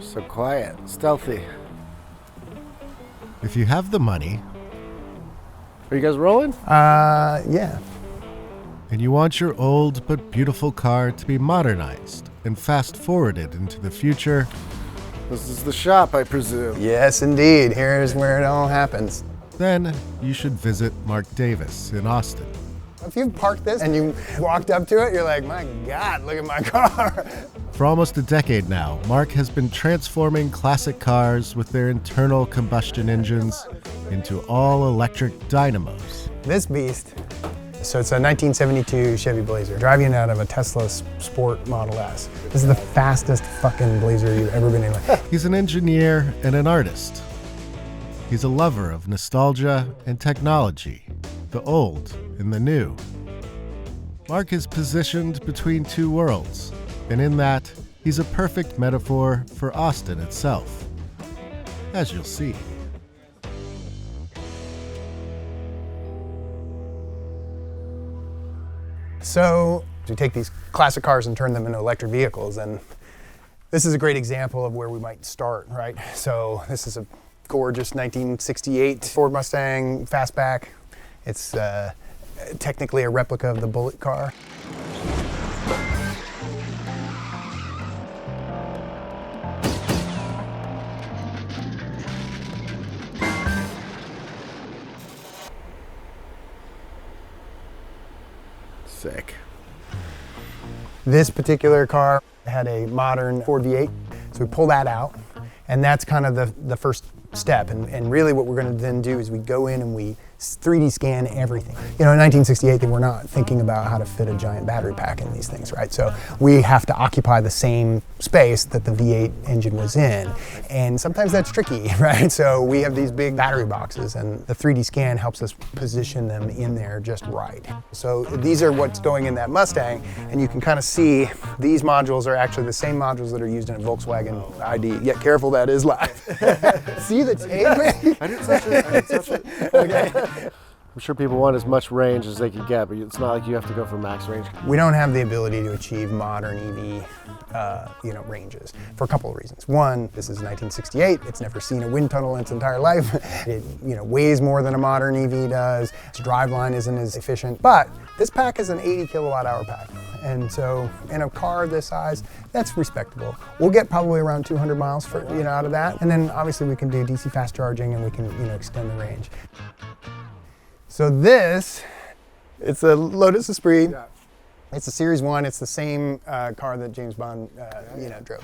So quiet, stealthy. If you have the money... Are you guys rolling? Yeah. And you want your old but beautiful car to be modernized and fast-forwarded into the future... This is the shop, I presume. Yes, indeed. Here's where it all happens. Then you should visit Marc Davis in Austin. If you parked this and you walked up to it, you're like, my God, look at my car. For almost a decade now, Marc has been transforming classic cars with their internal combustion engines into all-electric dynamos. This beast, so it's a 1972 Chevy Blazer, driving out of a Tesla Sport Model S. This is the fastest fucking Blazer you've ever been in. He's an engineer and an artist. He's a lover of nostalgia and technology, the old and the new. Marc is positioned between two worlds, and in that, he's a perfect metaphor for Austin itself, as you'll see. So, we take these classic cars and turn them into electric vehicles, and this is a great example of where we might start, right? So, this is a gorgeous 1968 Ford Mustang fastback. It's technically a replica of the Bullitt car. Sick. This particular car had a modern Ford V8, so we pull that out, and that's kind of the first step. And really what we're going to then do is we go in and we 3D scan everything. You know, in 1968, they were not thinking about how to fit a giant battery pack in these things, right? So we have to occupy the same space that the V8 engine was in. And sometimes that's tricky, right? So we have these big battery boxes, and the 3D scan helps us position them in there just right. So these are what's going in that Mustang, and you can kind of see these modules are actually the same modules that are used in a Volkswagen ID. Yet careful, that is live. See the tape? I didn't touch it. Okay. I'm sure people want as much range as they can get, but it's not like you have to go for max range. We don't have the ability to achieve modern EV ranges for a couple of reasons. One, this is 1968. It's never seen a wind tunnel in its entire life. It weighs more than a modern EV does. Its driveline isn't as efficient, but this pack is an 80 kilowatt hour pack. And so in a car this size, that's respectable. We'll get probably around 200 miles for, out of that. And then obviously we can do DC fast charging and we can extend the range. So this, it's a Lotus Esprit. Yeah. It's a Series 1. It's the same car that James Bond, drove.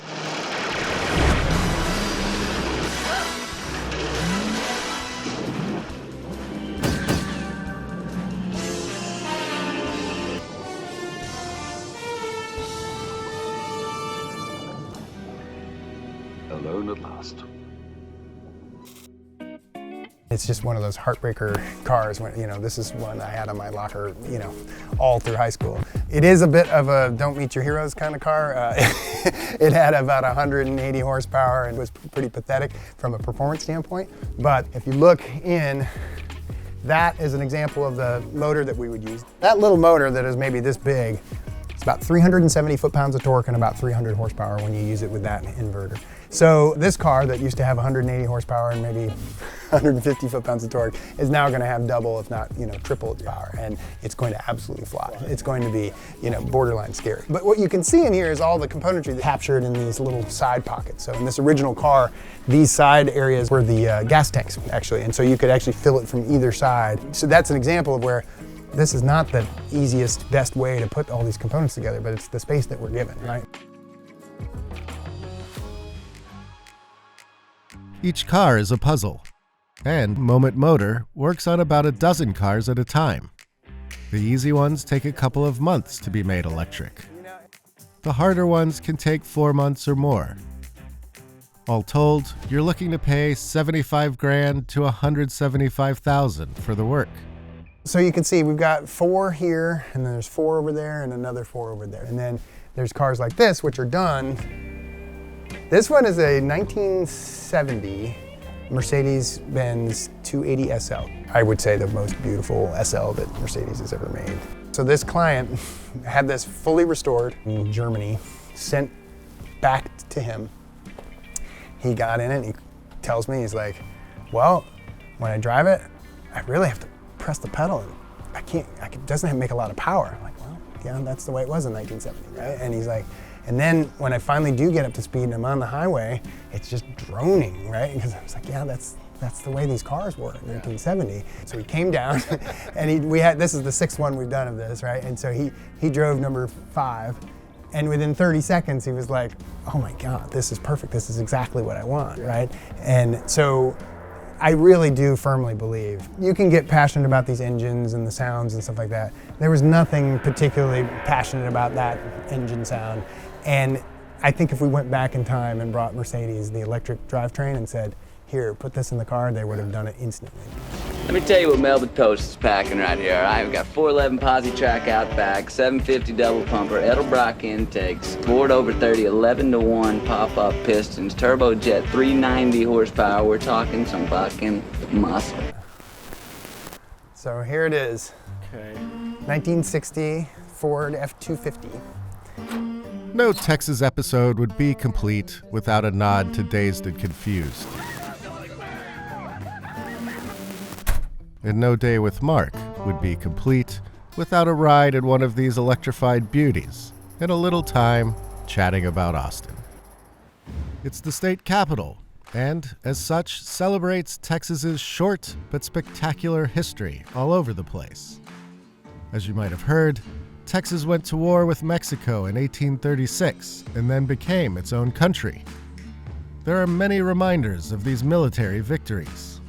Alone at last. It's just one of those heartbreaker cars. This is one I had on my locker, all through high school. It is a bit of a don't meet your heroes kind of car. It had about 180 horsepower and was pretty pathetic from a performance standpoint. But if you look in, that is an example of the motor that we would use. That little motor that is maybe this big, it's about 370 foot-pounds of torque and about 300 horsepower when you use it with that inverter. So this car that used to have 180 horsepower and maybe 150 foot-pounds of torque is now going to have double, if not triple its power, and it's going to absolutely fly. It's going to be borderline scary. But what you can see in here is all the componentry that's captured in these little side pockets. So in this original car, these side areas were the gas tanks actually, and so you could actually fill it from either side. So that's an example of where this is not the easiest, best way to put all these components together, but it's the space that we're given, right? Each car is a puzzle, and Moment Motor works on about a dozen cars at a time. The easy ones take a couple of months to be made electric. The harder ones can take 4 months or more. All told, you're looking to pay $75,000 to $175,000 for the work. So you can see we've got 4 here, and then there's 4 over there, and another 4 over there. And then there's cars like this, which are done. This one is a 1970 Mercedes-Benz 280 SL. I would say the most beautiful SL that Mercedes has ever made. So this client had this fully restored in Germany, sent back to him. he got in it and he tells me, he's like, well, when I drive it, I really have to press the pedal and it doesn't make a lot of power. I'm like, well, yeah, that's the way it was in 1970, right? And he's like, and then when I finally do get up to speed and I'm on the highway, it's just droning, right? Because I was like, yeah, that's the way these cars were in 1970. So he came down, and this is the 6th one we've done of this, right? And so he drove number 5, and within 30 seconds he was like, oh my God, this is perfect. This is exactly what I want, right? And so I really do firmly believe you can get passionate about these engines and the sounds and stuff like that. There was nothing particularly passionate about that engine sound. And I think if we went back in time and brought Mercedes the electric drivetrain and said, here, put this in the car, they would have done it instantly. Let me tell you what Melba Toast is packing right here, all right? We've got 411 posi track out back, 750 double pumper, Edelbrock intakes, Ford over 30, 11-to-1 pop-up pistons, turbojet, 390 horsepower. We're talking some fucking muscle. So here it is. Okay. 1960 Ford F-250. No Texas episode would be complete without a nod to Dazed and Confused. And no Day with Mark would be complete without a ride in one of these electrified beauties and a little time chatting about Austin. It's the state capital, and as such, celebrates Texas's short but spectacular history all over the place. As you might have heard, Texas went to war with Mexico in 1836 and then became its own country. There are many reminders of these military victories.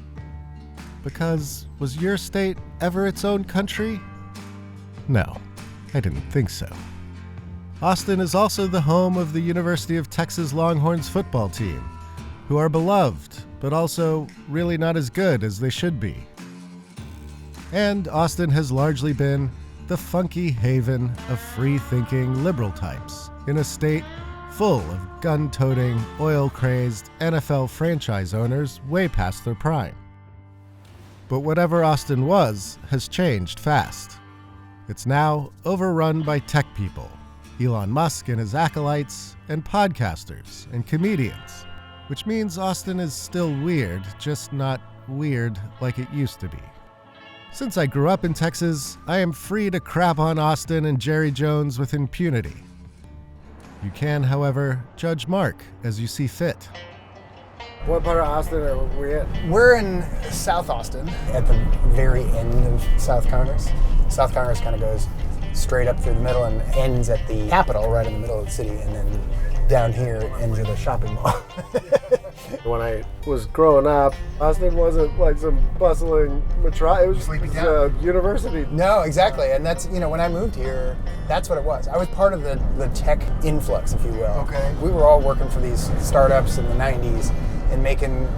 Because was your state ever its own country? No, I didn't think so. Austin is also the home of the University of Texas Longhorns football team, who are beloved, but also really not as good as they should be. And Austin has largely been the funky haven of free-thinking liberal types in a state full of gun-toting, oil-crazed NFL franchise owners way past their prime. But whatever Austin was has changed fast. It's now overrun by tech people, Elon Musk and his acolytes, and podcasters and comedians, which means Austin is still weird, just not weird like it used to be. Since I grew up in Texas, I am free to crap on Austin and Jerry Jones with impunity. You can, however, judge Mark as you see fit. What part of Austin are we at? We're in South Austin at the very end of South Congress. South Congress kind of goes straight up through the middle and ends at the Capitol right in the middle of the city, and then down here it ends at a shopping mall. When I was growing up, Austin wasn't like some bustling it was a university. No, exactly. And that's, when I moved here, that's what it was. I was part of the tech influx, if you will. Okay. We were all working for these startups in the 90s and making,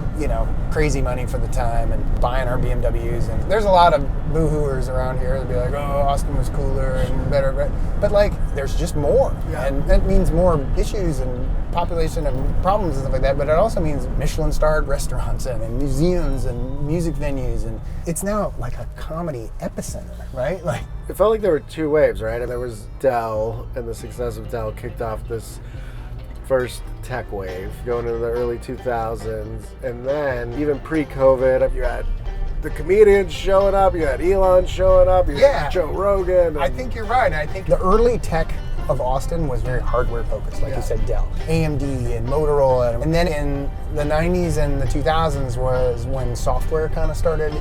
crazy money for the time and buying our BMWs. And there's a lot of boo-hooers around here that be like, oh, Austin was cooler and better. But there's just more. Yeah. And that means more issues and population and problems and stuff like that. But it also means Michelin-starred restaurants and museums and music venues. And it's now like a comedy epicenter, right? It felt like there were two waves, right? And there was Dell, and the success of Dell kicked off this first tech wave going into the early 2000s. And then even pre-COVID, you had the comedians showing up, you had Elon showing up, you had Joe Rogan. I think you're right. I think the early tech of Austin was very hardware focused, like you said, Dell, AMD and Motorola. And then in the 90s and the 2000s was when software kind of started,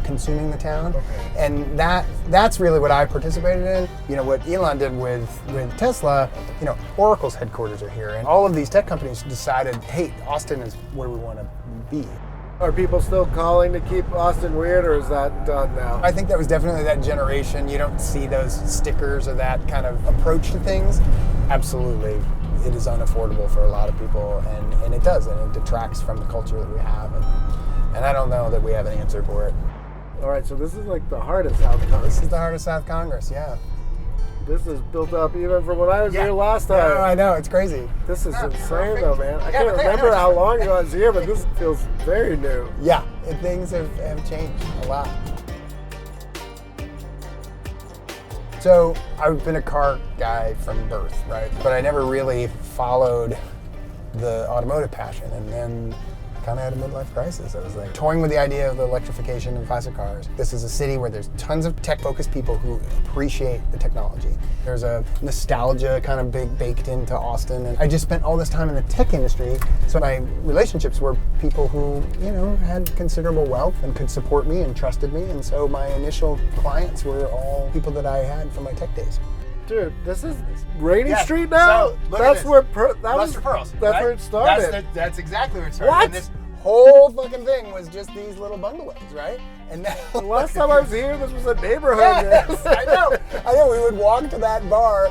consuming the town. Okay. And that's really what I participated in. What Elon did with Tesla, Oracle's headquarters are here. And all of these tech companies decided, hey, Austin is where we want to be. Are people still calling to keep Austin weird, or is that done now? I think that was definitely that generation. You don't see those stickers or that kind of approach to things. Absolutely, it is unaffordable for a lot of people, and it does, and it detracts from the culture that we have. And I don't know that we have an answer for it. All right, so this is like the heart of South Congress. This is the heart of South Congress, yeah. This is built up even from when I was here last time. Yeah, I know, it's crazy. This is insane though, man. I can't remember how long ago I was here, but this feels very new. Yeah, things have changed a lot. So I've been a car guy from birth, right? But I never really followed the automotive passion, and then kind of had a midlife crisis. I was like toying with the idea of the electrification of classic cars. This is a city where there's tons of tech-focused people who appreciate the technology. There's a nostalgia kind of baked into Austin, and I just spent all this time in the tech industry, so my relationships were people who, you know, had considerable wealth and could support me and trusted me, and so my initial clients were all people that I had from my tech days. Dude, this is Rainy Yeah, Street now? so, look at That's this. where that was, Luster Pearls. that's right? where it started. That's exactly where it started. What? And this whole fucking thing was just these little bungalows, right? And now The last time I was here, this was a neighborhood. Yes, I know. We would walk to that bar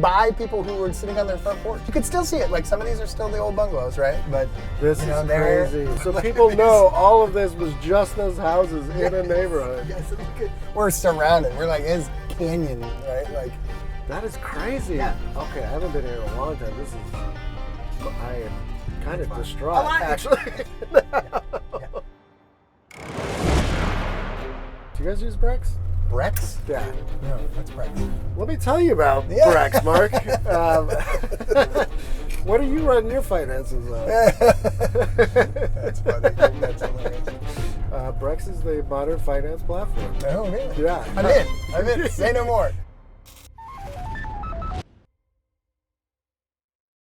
by people who were sitting on their front porch. You could still see it. Like some of these are still the old bungalows, right? But This you know, is they're- crazy. So people know all of this was just those houses in a neighborhood. Yes, we're surrounded. We're like it's canyon, right? Like That is crazy. Yeah. Okay, I haven't been here in a long time. I am kind of distraught, Oh, actually. Do you guys use Brex? Brex? Yeah. No, that's Brex. Let me tell you about Yeah. Brex, Mark. What are you running your finances on? That's funny. That's hilarious. Brex is the modern finance platform. Oh, really? Yeah. I'm in. Say no more.